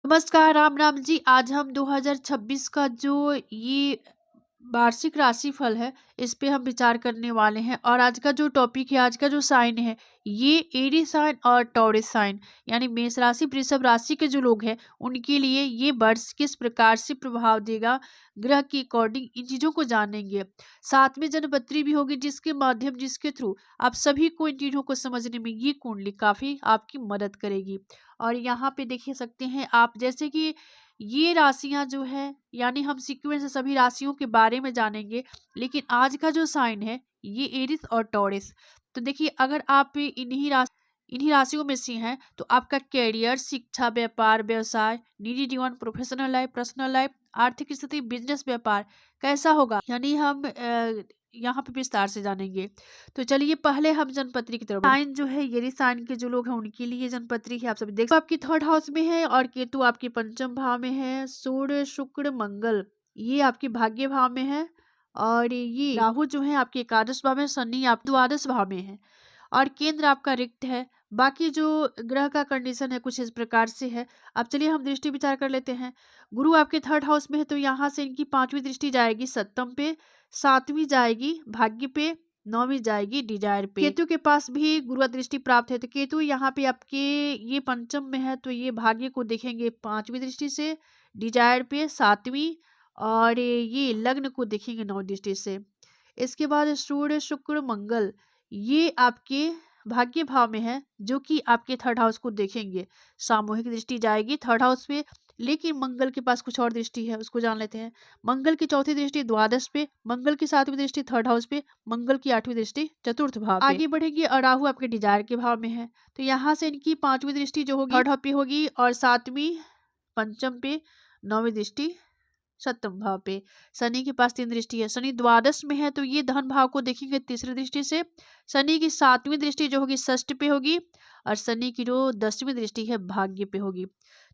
नमस्कार, राम राम जी। आज हम 2026 का जो ये वार्षिक राशिफल है, इस पे हम विचार करने वाले हैं। और आज का जो टॉपिक है, आज का जो साइन है, ये एरी साइन और टॉरस साइन, यानी मेष राशि वृषभ राशि के जो लोग हैं उनके लिए ये वर्ष किस प्रकार से प्रभाव देगा ग्रह के अकॉर्डिंग, इन चीजों को जानेंगे। साथ में जन्मपत्री भी होगी, जिसके माध्यम जिसके थ्रू आप सभी को इन चीजों को समझने में ये कुंडली काफी आपकी मदद करेगी। और यहाँ पे देख सकते हैं आप, जैसे कि ये राशियां जो है, यानी हम सीक्वेंस से सभी राशियों के बारे में जानेंगे। लेकिन आज का जो साइन है ये एरिस और टॉरस। तो देखिए, अगर आप इन्हीं राशियों में से हैं तो आपका कैरियर, शिक्षा, व्यापार, व्यवसाय, निजी जीवन, प्रोफेशनल लाइफ, पर्सनल लाइफ, आर्थिक स्थिति, बिजनेस, व्यापार कैसा होगा, यानी हम यहाँ पे विस्तार से जानेंगे। तो चलिए पहले हम जनपत्री की तरफ साइन जो है, ये साइन के जो लोग हैं उनके लिए जनपत्री है। आप सभी देख, तो आपकी थर्ड हाउस में है और केतु आपके पंचम भाव में है। सूर्य, शुक्र, मंगल ये आपके भाग्य भाव में है। और ये राहु जो है आपके एकादश भाव में, शनि आप द्वादश भाव में है और केंद्र आपका रिक्त है। बाकी जो ग्रह का कंडीशन है कुछ इस प्रकार से है। अब चलिए हम दृष्टि विचार कर लेते हैं। गुरु आपके थर्ड हाउस में है, तो यहाँ से इनकी पांचवी दृष्टि जाएगी सप्तम पे, सातवीं जाएगी भाग्य पे, नौवीं जाएगी डिजायर पे। केतु के पास भी गुरु दृष्टि प्राप्त है, तो केतु यहाँ पे आपके ये पंचम में है, तो ये भाग्य को देखेंगे पांचवी दृष्टि से, डिजायर पे सातवीं, और ये लग्न को देखेंगे नौ दृष्टि से। इसके बाद सूर्य, शुक्र, मंगल ये आपके भाग्य भाव में है, जो कि आपके थर्ड हाउस को देखेंगे। सामूहिक दृष्टि जाएगी थर्ड हाउस पे, लेकिन मंगल के पास कुछ और दृष्टि है, उसको जान लेते हैं। मंगल की चौथी दृष्टि द्वादश पे, मंगल की सातवीं दृष्टि थर्ड हाउस पे, मंगल की आठवीं दृष्टि चतुर्थ भाव पे। आगे बढ़ेगी और राहु आपके डिजायर के भाव में है, तो यहाँ से इनकी पांचवी दृष्टि जो होगी थर्ड हाउस पे होगी, और सातवीं पंचम पे, नौवीं दृष्टि सप्तम भाव पे। शनि के पास तीन दृष्टि है, शनि द्वादश में है, तो ये धन भाव को देखेंगे तीसरी दृष्टि से। शनि की सातवीं दृष्टि जो होगी षष्ठ पे होगी, और शनि की जो 10वीं दृष्टि है भाग्य पे होगी।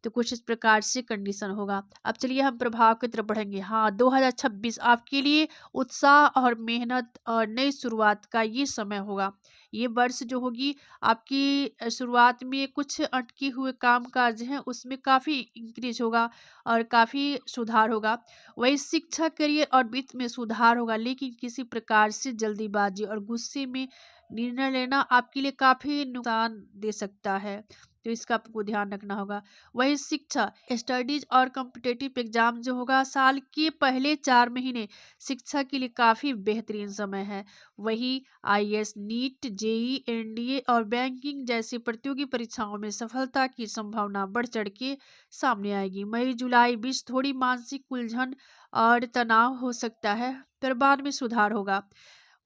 तो कुछ इस प्रकार से कंडीशन होगा। अब चलिए हम प्रभाव की तरफ बढ़ेंगे। हाँ, 2026 आपके लिए उत्साह और मेहनत और नई शुरुआत का ये समय होगा। ये वर्ष जो होगी आपकी शुरुआत में कुछ अटके हुए काम काज हैं उसमें काफ़ी इंक्रीज होगा और काफ़ी सुधार होगा। वही शिक्षा, करियर और वित्त में सुधार होगा, लेकिन किसी प्रकार से जल्दीबाजी और गुस्से में निर्णय लेना आपके लिए काफ़ी नुकसान दे सकता है, तो इसका आपको ध्यान रखना होगा। वही शिक्षा, स्टडीज और कॉम्पिटिटिव एग्जाम जो होगा, साल के पहले 4 महीने शिक्षा के लिए काफ़ी बेहतरीन समय है। वही आईएएस, नीट, जेई, एनडीए और बैंकिंग जैसी प्रतियोगी परीक्षाओं में सफलता की संभावना बढ़ चढ़ के सामने आएगी। मई जुलाई बीच थोड़ी मानसिक उलझन और तनाव हो सकता है, पर बाद में सुधार होगा।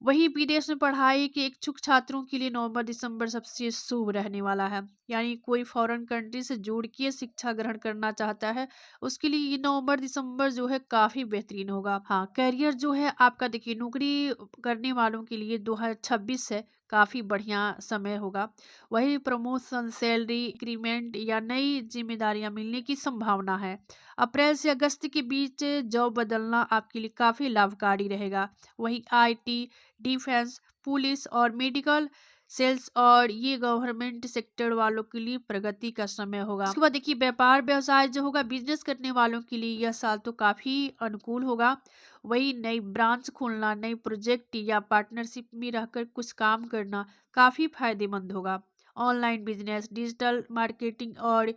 वही विदेश में पढ़ाई के इच्छुक छात्रों के लिए नवंबर दिसंबर सबसे शुभ रहने वाला है। यानी कोई फॉरेन कंट्री से जुड़ के शिक्षा ग्रहण करना चाहता है, उसके लिए ये नवंबर दिसंबर जो है काफी बेहतरीन होगा। हाँ, करियर जो है आपका, देखिए नौकरी करने वालों के लिए 2026 है काफी बढ़िया समय होगा। वही प्रमोशन, सैलरी इंक्रीमेंट या नई जिम्मेदारियां मिलने की संभावना है। अप्रैल से अगस्त के बीच जॉब बदलना आपके लिए काफी लाभकारी रहेगा। वही आईटी, डिफेंस, पुलिस और मेडिकल, सेल्स और ये गवर्नमेंट सेक्टर वालों के लिए प्रगति का समय होगा। उसके बाद देखिए व्यापार व्यवसाय जो होगा, बिजनेस करने वालों के लिए यह साल तो काफी अनुकूल होगा। वही नई ब्रांच खोलना, नई प्रोजेक्ट या पार्टनरशिप में रहकर कुछ काम करना काफी फायदेमंद होगा। ऑनलाइन बिजनेस, डिजिटल मार्केटिंग और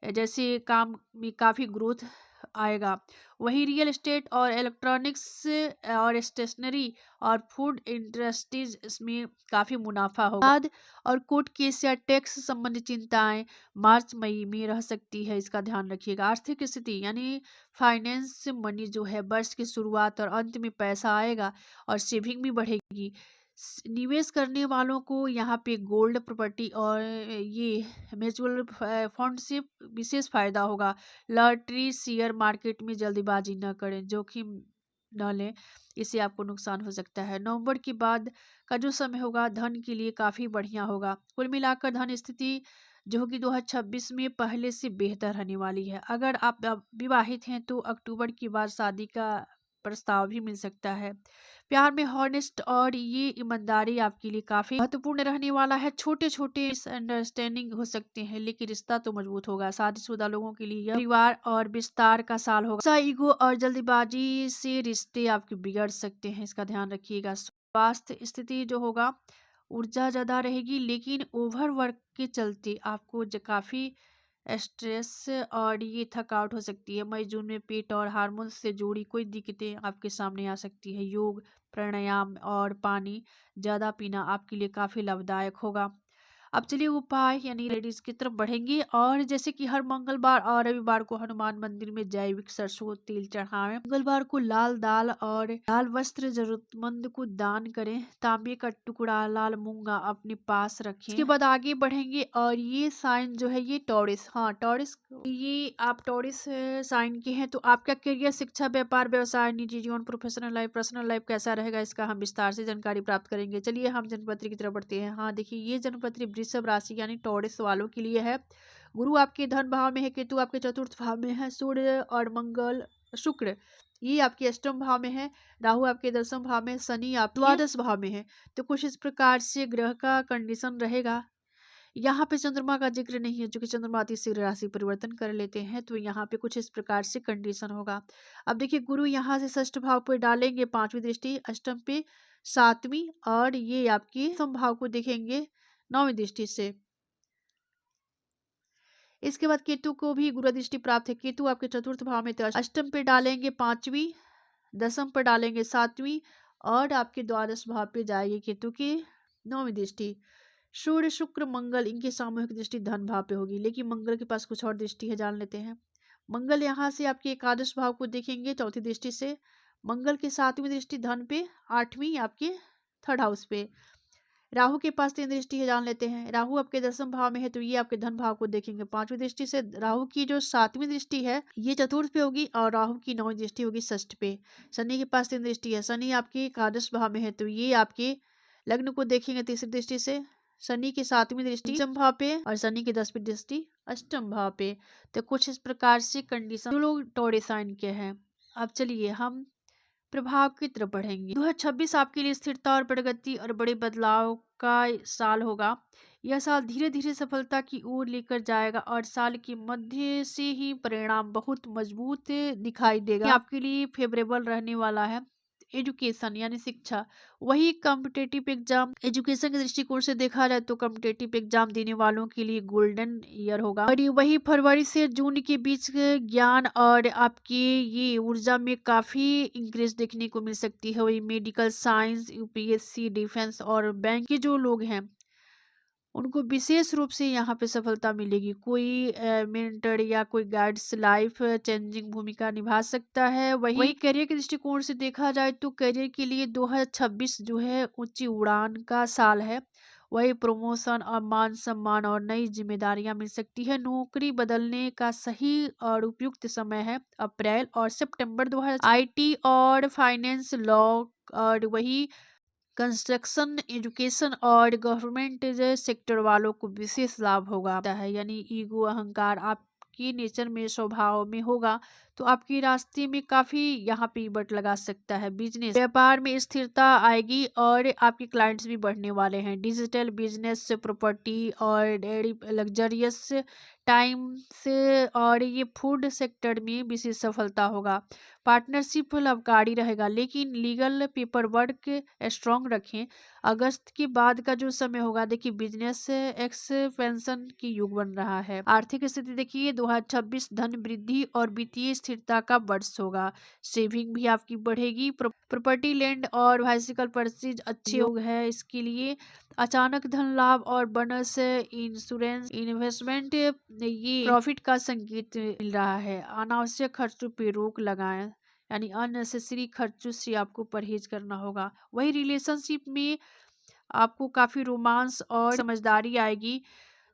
जैसे काम में काफी ग्रोथ आएगा। वही रियल एस्टेट और इलेक्ट्रॉनिक्स और स्टेशनरी और फूड इंडस्ट्रीज, इसमें काफी मुनाफा होगा। खाद और कोर्ट केस या टैक्स संबंधी चिंताएं मार्च मई में रह सकती है, इसका ध्यान रखिएगा। आर्थिक स्थिति यानी फाइनेंस मनी जो है, वर्ष की शुरुआत और अंत में पैसा आएगा और सेविंग भी बढ़ेगी। निवेश करने वालों को यहाँ पे गोल्ड, प्रॉपर्टी और ये म्यूचुअल फंड से विशेष फायदा होगा। लॉटरी, शेयर मार्केट में जल्दीबाजी न करें, जोखिम न लें, इससे आपको नुकसान हो सकता है। नवंबर के बाद का जो समय होगा धन के लिए काफ़ी बढ़िया होगा। कुल मिलाकर धन स्थिति जो होगी 2026 में पहले से बेहतर रहने वाली है। अगर आप विवाहित हैं तो अक्टूबर के बाद शादी का प्रस्ताव भी मिल सकता है। प्यार में हॉनेस्ट और ये ईमानदारी आपके लिए काफी महत्वपूर्ण रहने वाला है। छोटे छोटे मिसअंडरस्टैंडिंग हो सकते हैं लेकिन रिश्ता तो मजबूत होगा। शादीशुदा लोगों के लिए यह परिवार और विस्तार का साल होगा। सा ईगो और जल्दबाजी से रिश्ते आपके बिगड़ सकते हैं, इसका ध्यान रखिएगा। स्वास्थ्य स्थिति जो होगा, ऊर्जा ज्यादा रहेगी लेकिन ओवरवर्क के चलते आपको काफी स्ट्रेस और ये थकावट हो सकती है। मई जून में पेट और हार्मोन से जुड़ी कोई दिक्कतें आपके सामने आ सकती है। योग, प्राणायाम और पानी ज़्यादा पीना आपके लिए काफ़ी लाभदायक होगा। अब चलिए उपाय यानी लेडीज की तरफ बढ़ेंगे। और जैसे कि हर मंगलवार और रविवार को हनुमान मंदिर में जैविक सरसों तेल चढ़ावें। मंगलवार को लाल दाल और लाल वस्त्र जरूरतमंद को दान करें। तांबे का टुकड़ा, लाल मूंगा अपने पास रखें। इसके बाद आगे बढ़ेंगे और ये साइन जो है ये टॉरिस, हाँ टॉरिस, ये आप टॉरिस साइन के हैं तो आपका करियर, शिक्षा, व्यापार, व्यवसाय, निजी जीवन, प्रोफेशनल लाइफ, पर्सनल लाइफ कैसा रहेगा इसका हम विस्तार से जानकारी प्राप्त करेंगे। चलिए हम जन्मपत्री की तरफ बढ़ते हैं। हाँ देखिए, ये जन्मपत्री वृषभ राशि यानी टॉरिस वालों के लिए है। गुरु आपके धन भाव में है, केतु आपके चतुर्थ भाव में है, सूर्य और मंगल, शुक्र ये आपके अष्टम भाव में है, राहु आपके दसम भाव में, शनि आप द्वादश भाव में है। तो कुछ इस प्रकार से ग्रह का कंडीशन रहेगा। यहाँ पे चंद्रमा का जिक्र नहीं है, जो कि चंद्रमा अति शीघ्र राशि परिवर्तन कर लेते हैं, तो यहाँ पे कुछ इस प्रकार से कंडीशन होगा। अब देखिए, गुरु यहाँ से षष्ठ भाव पे डालेंगे 5वीं दृष्टि, अष्टम पे 7वीं, और ये आपके सम भाव को देखेंगे 9वीं दृष्टि से। इसके बाद केतु को भी गुरु दृष्टि प्राप्त है। केतु आपके चतुर्थ भाव में, तो अष्टम पे डालेंगे 5वीं, दसम पर डालेंगे 7वीं, और आपके द्वादश भाव पे जाएगी केतु की 9वीं दृष्टि। सूर्य, शुक्र, मंगल इनकी सामूहिक दृष्टि धन भाव पे होगी, लेकिन मंगल के पास कुछ और दृष्टि है, जान लेते हैं। मंगल यहाँ से आपके एकादश भाव को देखेंगे चौथी दृष्टि से। मंगल की 7वीं दृष्टि धन पे, 8वीं आपके थर्ड हाउस पे। राहु के पास 3 दृष्टि है, जान लेते हैं। राहु आपके दसम भाव में है, तो ये आपके धन भाव को देखेंगे 5वीं दृष्टि से। राहु की जो 7वीं दृष्टि है ये चतुर्थ पे होगी, और राहु की 9वीं दृष्टि होगी षष्ठ पे। शनि के पास 3 दृष्टि है, शनि आपके एकादश भाव में है, तो ये आपके लग्न को देखेंगे तीसरी दृष्टि से। शनि की 7वीं दृष्टि पंचम भाव पे, और शनि की 10वीं दृष्टि अष्टम भाव पे। तो कुछ इस प्रकार से कंडीशन जो लोग टॉरस साइन के हैं। अब चलिए हम प्रभाव की तरफ बढ़ेंगे। 2026 आपके लिए स्थिरता और प्रगति और बड़े बदलाव का साल होगा। यह साल धीरे धीरे सफलता की ओर लेकर जाएगा, और साल के मध्य से ही परिणाम बहुत मजबूत दिखाई देगा। ये आपके लिए फेवरेबल रहने वाला है। एजुकेशन यानी शिक्षा, वही कॉम्पिटेटिव एग्जाम, एजुकेशन के दृष्टिकोण से देखा जाए तो कॉम्पिटेटिव एग्जाम देने वालों के लिए गोल्डन ईयर होगा। और वही फरवरी से जून के बीच ज्ञान और आपकी ये ऊर्जा में काफी इंक्रीज देखने को मिल सकती है। वही मेडिकल, साइंस, यूपीएससी, डिफेंस और बैंक के जो लोग हैं उनको विशेष रूप से यहाँ पे सफलता मिलेगी। कोई मेंटर या कोई गाइड्स लाइफ चेंजिंग भूमिका निभा सकता है। वही करियर के दृष्टिकोण से देखा जाए तो करियर के लिए 2026 जो है ऊंची उड़ान का साल है। वही प्रमोशन और मान सम्मान और नई जिम्मेदारियां मिल सकती है। नौकरी बदलने का सही और उपयुक्त समय है अप्रैल और सितंबर 2000। आईटी और फाइनेंस, लॉ और वही कंस्ट्रक्शन, एजुकेशन और गवर्नमेंट सेक्टर वालों को विशेष लाभ होगा है। यानी ईगो, अहंकार आपकी नेचर में, स्वभाव में होगा, तो आपके रास्ते में काफी यहाँ पे बट लगा सकता है। बिजनेस, व्यापार में स्थिरता आएगी और आपके क्लाइंट्स भी बढ़ने वाले हैं। डिजिटल बिजनेस, प्रॉपर्टी और डेयरी, लग्जरियस टाइम से और ये फूड सेक्टर में विशेष सफलता होगा। पार्टनरशिप लाभकारी रहेगा, लेकिन लीगल पेपर वर्क स्ट्रॉन्ग रखें। अगस्त के बाद का जो समय होगा, देखिए बिजनेस एक्सपेंशन की युग बन रहा है। आर्थिक स्थिति देखिए 2026 धन वृद्धि और वित्तीय स्थिरता का वर्ष होगा। सेविंग भी आपकी बढ़ेगी। प्रॉपर्टी, लैंड और बाइसिकल परचेज अच्छे योग है इसके लिए। अचानक धन लाभ और बोनस, इंश्योरेंस, इन्वेस्टमेंट, ये प्रॉफिट का संकेत मिल रहा है। अनावश्यक खर्चों पे रोक लगाएं, यानी अननेसेसरी खर्चों से आपको परहेज करना होगा। वही रिलेशनशिप में आपको काफी रोमांस और समझदारी आएगी।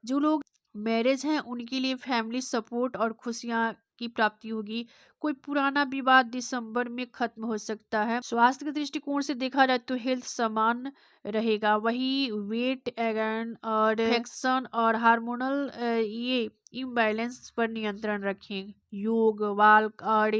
जो लोग मैरिज हैं उनके लिए फैमिली सपोर्ट और खुशियां की प्राप्ति होगी। कोई पुराना विवाद दिसंबर में खत्म हो सकता है। स्वास्थ्य के दृष्टिकोण से देखा जाए तो हेल्थ समान रहेगा। वही वेट गेन और इन्फेक्शन और हार्मोनल ये इम्बैलेंस पर नियंत्रण रखें। योग, वाल्क और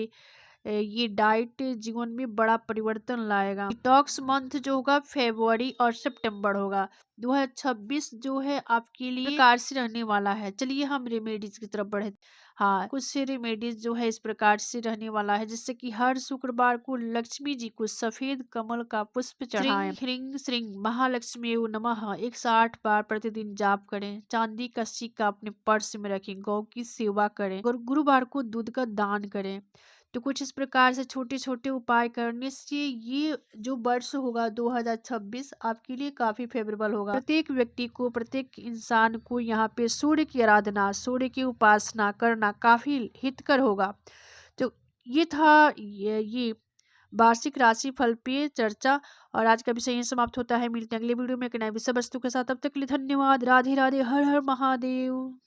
ये डाइट जीवन में बड़ा परिवर्तन लाएगा। डिटॉक्स मंथ जो होगा फरवरी और सितंबर होगा। 2026 जो है आपके लिए प्रकार से रहने वाला है। चलिए हम रेमेडीज की तरफ बढ़े। हाँ, कुछ से रेमेडीज जो है इस प्रकार से रहने वाला है, जिससे कि हर शुक्रवार को लक्ष्मी जी को सफेद कमल का पुष्प चढ़ाएं। ह्रीं श्रीं महालक्ष्मी नमः 108 बार प्रतिदिन जाप करें। चांदी का सिक्का अपने पर्स में रखें। गौ की सेवा करें। गुरुवार को दूध का दान करें। तो कुछ इस प्रकार से छोटे छोटे उपाय करने से ये जो वर्ष होगा 2026 आपके लिए काफी फेवरेबल होगा। प्रत्येक व्यक्ति को, प्रत्येक इंसान को यहाँ पे सूर्य की आराधना, सूर्य की उपासना करना काफी हितकर होगा। तो ये था ये वार्षिक राशि फल पे चर्चा, और आज का विषय यहीं समाप्त होता है। मिलते हैं अगले वीडियो में एक नए विषय वस्तु के साथ। तब तक के लिए धन्यवाद। राधे राधे। हर हर महादेव।